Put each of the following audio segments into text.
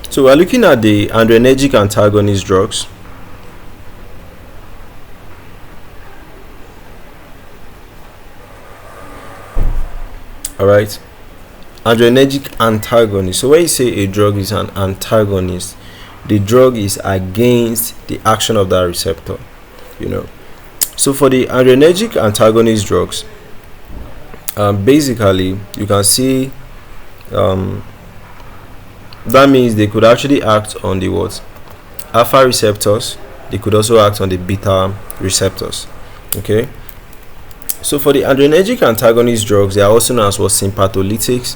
So we're looking at the adrenergic antagonist drugs. Alright, adrenergic antagonist. So when you say a drug is an antagonist, the drug is against the action of that receptor, So for the adrenergic antagonist drugs, basically you can see that means they could actually act on the alpha receptors. They could also act on the beta receptors. Okay, so for the adrenergic antagonist drugs, they are also known as sympatholytics.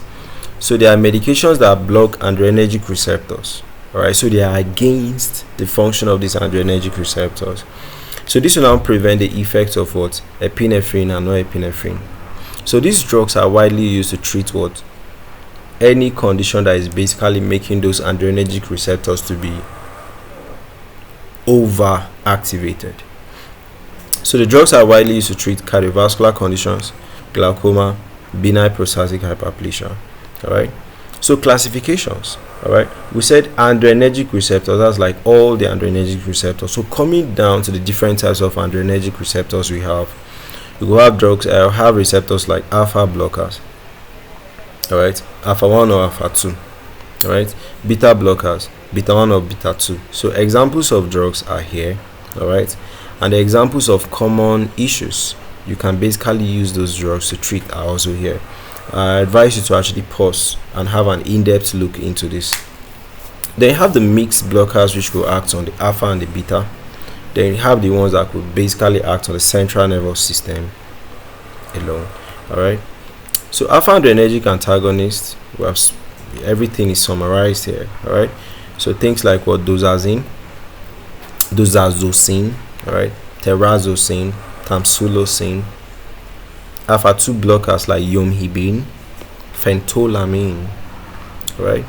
So they are medications that block adrenergic receptors. Alright, so they are against the function of these adrenergic receptors. So this will now prevent the effects of epinephrine and norepinephrine. So these drugs are widely used to treat any condition that is basically making those adrenergic receptors to be overactivated. So the drugs are widely used to treat cardiovascular conditions, glaucoma, benign prostatic hyperplasia. Alright, so classifications. Alright, we said adrenergic receptors, that's like all the adrenergic receptors. So coming down to the different types of adrenergic receptors we have will have drugs have receptors like alpha blockers. Alright, alpha 1 or alpha 2. Alright, beta blockers, beta 1 or beta 2. So examples of drugs are here. Alright, and the examples of common issues you can basically use those drugs to treat are also here. I advise you to actually pause and have an in-depth look into this. Then you have the mixed blockers, which will act on the alpha and the beta. Then you have the ones that could basically act on the central nervous system alone. Alright, so alpha adrenergic antagonists, everything is summarized here. Alright, so things like Doxazosin, alright, Prazosin, Tamsulosin. Alpha 2 blockers like Yohimbine, Phentolamine. Alright,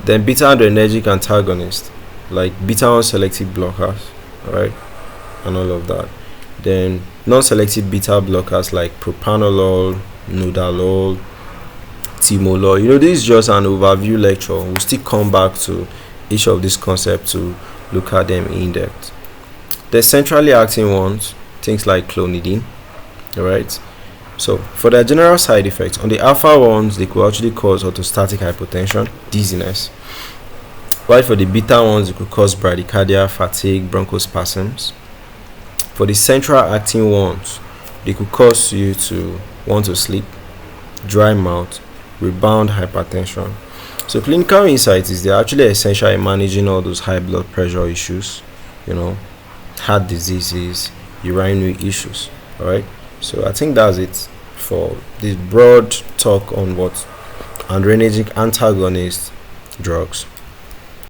then beta adrenergic antagonists like beta non-selective blockers, alright, and all of that. Then non-selective beta blockers like propranolol, nodalol, timolol. This is just an overview lecture. We'll still come back to each of these concepts to look at them in depth. The centrally acting ones, things like clonidine. Alright, so for their general side effects, on the alpha ones, they could actually cause orthostatic hypotension, dizziness. While for the beta ones, it could cause bradycardia, fatigue, bronchospasms. For the central acting ones, they could cause you to want to sleep, dry mouth, rebound hypertension. So clinical insight is they're actually essential in managing all those high blood pressure issues, heart diseases, urinary issues. Alright, so I think that's it for this broad talk on adrenergic antagonist drugs.